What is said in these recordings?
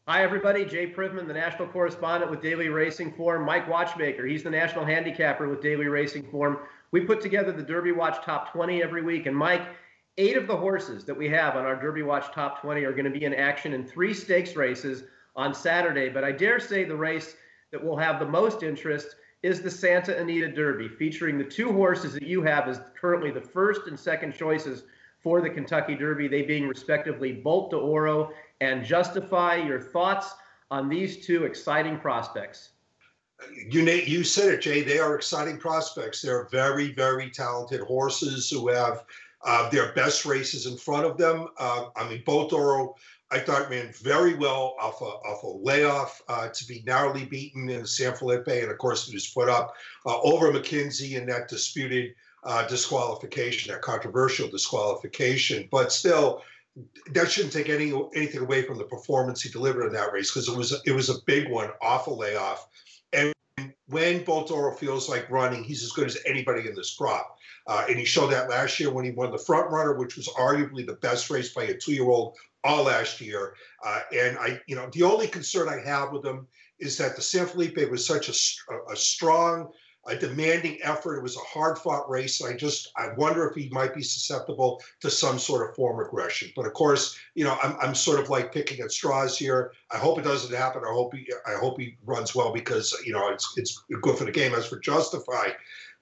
Hi, everybody. Jay Privman, the national correspondent with Daily Racing Form. Mike Watchmaker, he's the national handicapper with Daily Racing Form. We put together the Derby Watch Top 20 every week. And Mike, 8 of the horses that we have on our Derby Watch Top 20 are going to be in action in 3 stakes races on Saturday. But I dare say the race that will have the most interest is the Santa Anita Derby, featuring the 2 horses that you have as currently the first and second choices for the Kentucky Derby, they being respectively Bolt d'Oro and Justify. Your thoughts on these 2 exciting prospects? You said it, Jay. They are exciting prospects. They're very, very talented horses who have their best races in front of them. Bolt d'Oro, I thought, ran very well off a layoff to be narrowly beaten in San Felipe, and of course he was put up over McKenzie in that disputed disqualification, that controversial disqualification. But still, that shouldn't take anything away from the performance he delivered in that race, because it was a big one off a layoff. And when Bolt d'Oro feels like running, he's as good as anybody in this crop. And he showed that last year when he won the front runner, which was arguably the best race by a 2-year-old all last year. And the only concern I have with him is that the San Felipe was such a strong, a demanding effort. It was a hard-fought race. I wonder if he might be susceptible to some sort of form regression. But of course, I'm sort of like picking at straws here. I hope it doesn't happen. I hope he runs well, because it's good for the game. As for Justify,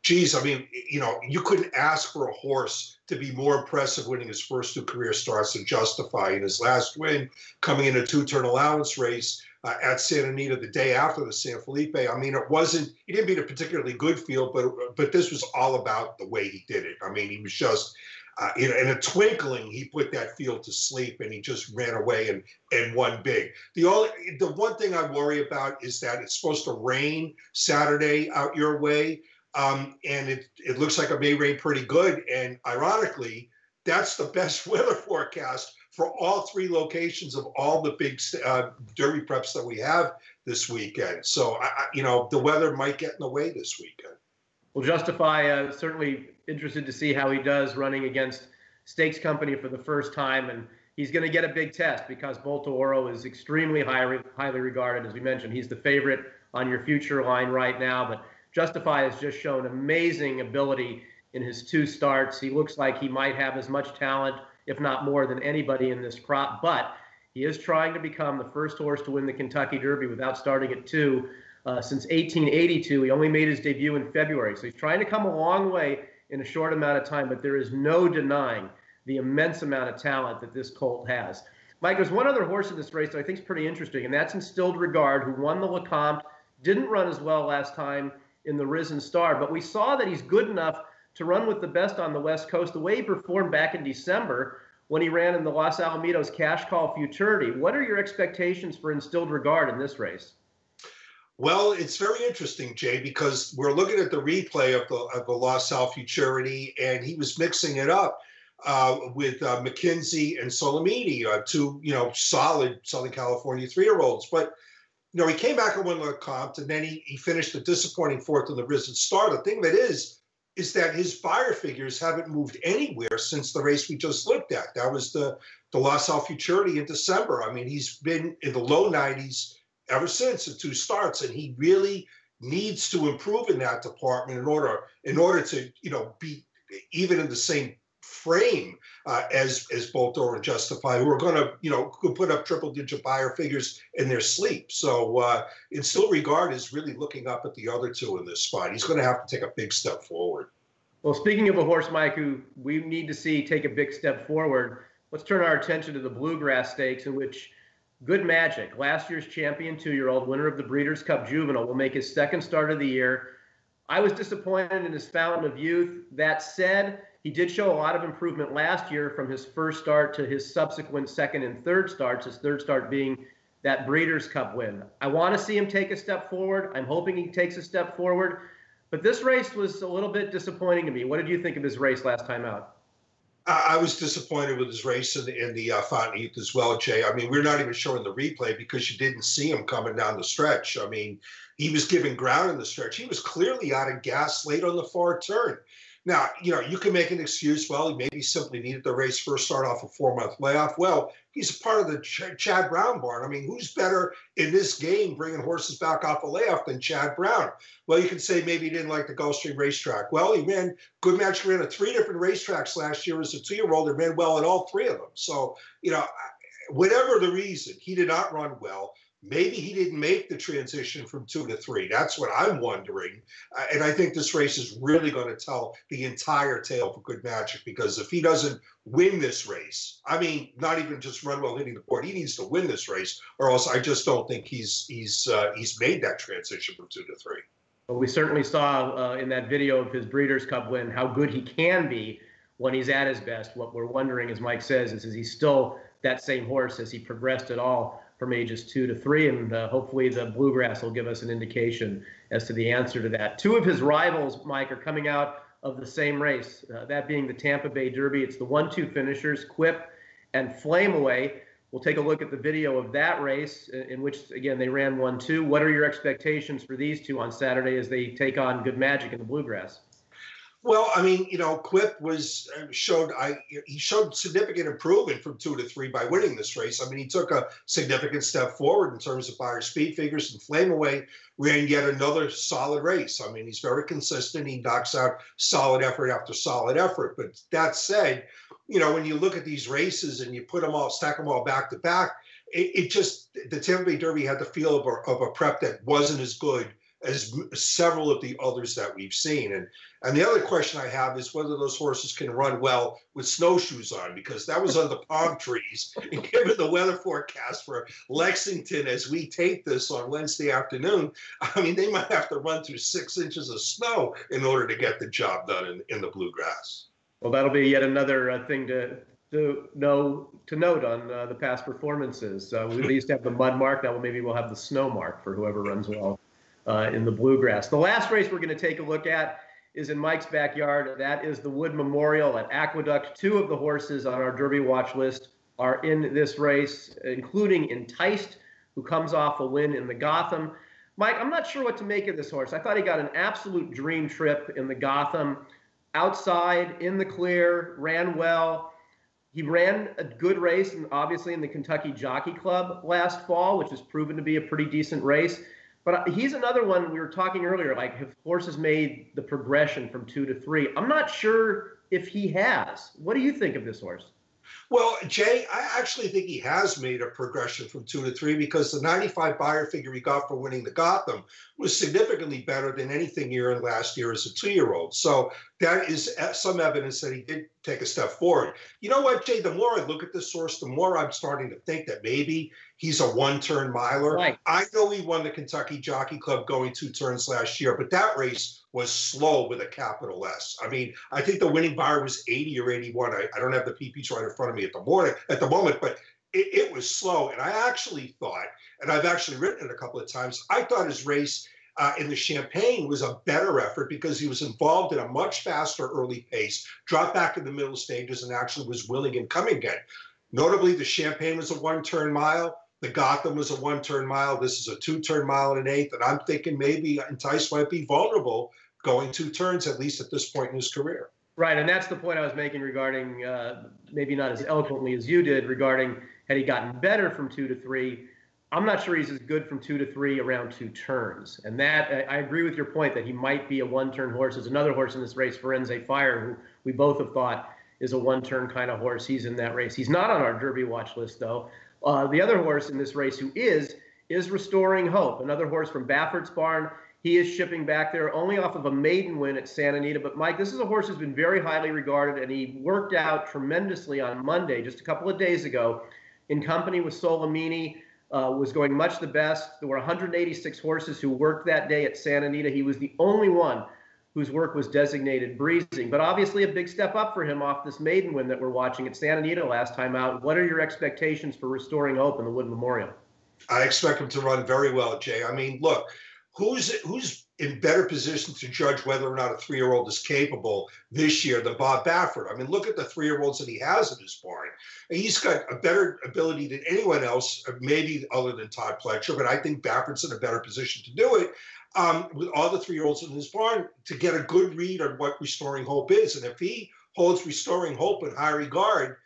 geez, you couldn't ask for a horse to be more impressive winning his first 2 career starts than Justify. In his last win, coming in a 2-turn allowance race at Santa Anita the day after the San Felipe, he didn't beat a particularly good field, but this was all about the way he did it. He was just, in a twinkling, he put that field to sleep, and he just ran away and won big. The one thing I worry about is that it's supposed to rain Saturday out your way. And it looks like it may rain pretty good. And ironically, that's the best weather forecast for all 3 locations of all the big Derby preps that we have this weekend. So, the weather might get in the way this weekend. Well, Justify, certainly interested to see how he does running against Stakes Company for the first time. And he's going to get a big test because Bolt d'Oro is extremely highly regarded. As we mentioned, he's the favorite on your future line right now. But Justify has just shown amazing ability in his 2 starts. He looks like he might have as much talent, if not more, than anybody in this crop. But he is trying to become the first horse to win the Kentucky Derby without starting at 2 since 1882. He only made his debut in February. So he's trying to come a long way in a short amount of time, but there is no denying the immense amount of talent that this colt has. Mike, there's one other horse in this race that I think is pretty interesting, and that's Instilled Regard, who won the Lecomte, didn't run as well last time in the Risen Star, but we saw that he's good enough to run with the best on the West Coast, the way he performed back in December when he ran in the Los Alamitos Cash Call Futurity. What are your expectations for Instilled Regard in this race? Well, it's very interesting, Jay, because we're looking at the replay of the Los Al Futurity, and he was mixing it up with McKenzie and Solomini, 2 solid Southern California 3-year-olds. But he came back and won the Lecomte, and then he finished a disappointing 4th in the Risen Star. The thing that is that his buyer figures haven't moved anywhere since the race we just looked at. That was the Los Al Futurity in December. He's been in the low 90s ever since in 2 starts, and he really needs to improve in that department in order to be even in the same frame as Bolt d'Oro and Justify, who are going to put up triple-digit buyer figures in their sleep. So Instilled Regard is really looking up at the other 2 in this spot. He's going to have to take a big step forward. Well, speaking of a horse, Mike, who we need to see take a big step forward, let's turn our attention to the Bluegrass Stakes, in which Good Magic, last year's champion 2-year-old, winner of the Breeders' Cup Juvenile, will make his 2nd start of the year. I was disappointed in his fountain of youth. That said, he did show a lot of improvement last year from his first start to his subsequent 2nd and 3rd starts, his 3rd start being that Breeders' Cup win. I want to see him take a step forward. I'm hoping he takes a step forward. But this race was a little bit disappointing to me. What did you think of his race last time out? I was disappointed with his race in the Fountain Youth as well, Jay. We're not even showing the replay because you didn't see him coming down the stretch. He was giving ground in the stretch. He was clearly out of gas late on the far turn. Now, you can make an excuse. Well, he maybe simply needed the race first, start off a 4-month layoff. Well, he's a part of the Chad Brown barn. I mean, who's better in this game bringing horses back off a layoff than Chad Brown? Well, you can say maybe he didn't like the Gulfstream racetrack. Well, he ran Good Magic ran at 3 different racetracks last year as a 2-year-old and ran well at all 3 of them. So, whatever the reason, he did not run well. Maybe he didn't make the transition from 2 to 3. That's what I'm wondering. And I think this race is really going to tell the entire tale for Good Magic, because if he doesn't win this race, I mean, not even just run well hitting the board, he needs to win this race, or else I just don't think he's made that transition from 2 to 3. Well, we certainly saw in that video of his Breeders' Cup win how good he can be when he's at his best. What we're wondering, as Mike says, is he still that same horse? Has he progressed at all from ages 2 to 3? And hopefully the Bluegrass will give us an indication as to the answer to that. 2 of his rivals, Mike, are coming out of the same race, that being the Tampa Bay Derby. It's the 1-2 finishers, Quip and Flame Away. We'll take a look at the video of that race in which, again, they ran 1-2. What are your expectations for these 2 on Saturday as they take on Good Magic in the Bluegrass? Well, I mean, Quip showed significant improvement from 2 to 3 by winning this race. I mean, he took a significant step forward in terms of buyer speed figures, and Flame Away ran yet another solid race. I mean, he's very consistent. He knocks out solid effort after solid effort. But that said, when you look at these races and you stack them all back to back, the Tampa Bay Derby had the feel of a prep that wasn't as good as several of the others that we've seen. And the other question I have is whether those horses can run well with snowshoes on, because that was under palm trees. And given the weather forecast for Lexington as we tape this on Wednesday afternoon, I mean, they might have to run through 6 inches of snow in order to get the job done in the Bluegrass. Well, that'll be yet another thing to note on the past performances. We at least have the mud mark. Maybe we'll have the snow mark for whoever runs well in the Bluegrass. The last race we're going to take a look at is in Mike's backyard. That is the Wood Memorial at Aqueduct. 2 of the horses on our Derby watch list are in this race, including Enticed, who comes off a win in the Gotham. Mike, I'm not sure what to make of this horse. I thought he got an absolute dream trip in the Gotham. Outside, in the clear, ran well. He ran a good race, obviously, in the Kentucky Jockey Club last fall, which has proven to be a pretty decent race. But he's another one, we were talking earlier, like if horses made the progression from 2 to 3. I'm not sure if he has. What do you think of this horse? Well, Jay, I actually think he has made a progression from 2 to 3, because the 95 buyer figure he got for winning the Gotham was significantly better than anything he earned last year as a 2-year-old. So that is some evidence that he did take a step forward. You know what, Jay, the more I look at this horse, the more I'm starting to think that maybe he's a 1-turn miler. Right. I know he won the Kentucky Jockey Club going 2 turns last year, but that race was slow with a capital S. I mean, I think the winning buyer was 80 or 81. I don't have the PPs right in front of me at the moment, but it was slow. And I actually thought, and I've actually written it a couple of times, I thought his race in the Champagne was a better effort because he was involved in a much faster early pace, dropped back in the middle stages, and actually was willing and coming again. Notably, the Champagne was a 1-turn mile. The Gotham was a 1-turn mile. This is a 2-turn mile and an 1/8. And I'm thinking maybe Enticed might be vulnerable going 2 turns, at least at this point in his career. Right, and that's the point I was making regarding, maybe not as eloquently as you did, regarding had he gotten better from 2 to 3. I'm not sure he's as good from 2 to 3 around 2 turns. And that, I agree with your point that he might be a 1-turn horse. There's another horse in this race, Firenze Fire, who we both have thought is a 1-turn kind of horse. He's in that race. He's not on our Derby watch list, though. The other horse in this race who is Restoring Hope, another horse from Baffert's barn. He is shipping back there only off of a maiden win at Santa Anita. But, Mike, this is a horse who's been very highly regarded, and he worked out tremendously on Monday, just a couple of days ago, in company with Solimini. Was going much the best. There were 186 horses who worked that day at Santa Anita. He was the only one whose work was designated breezing. But obviously a big step up for him off this maiden win that we're watching at Santa Anita last time out. What are your expectations for Restoring Hope in the Wood Memorial? I expect him to run very well, Jay. I mean, look, who's in better position to judge whether or not a 3-year-old is capable this year than Bob Baffert? I mean, look at the 3-year-olds that he has in his barn. And he's got a better ability than anyone else, maybe other than Todd Pletcher, but I think Baffert's in a better position to do it with all the 3-year-olds in his barn to get a good read on what Restoring Hope is. And if he holds Restoring Hope in high regard,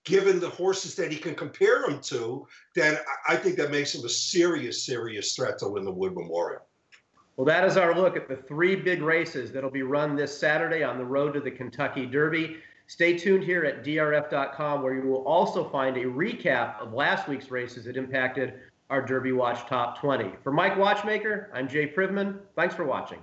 given the horses that he can compare him to, then I think that makes him a serious, serious threat to win the Wood Memorial. Well, that is our look at the 3 big races that'll be run this Saturday on the road to the Kentucky Derby. Stay tuned here at drf.com, where you will also find a recap of last week's races that impacted our Derby Watch Top 20. For Mike Watchmaker, I'm Jay Privman. Thanks for watching.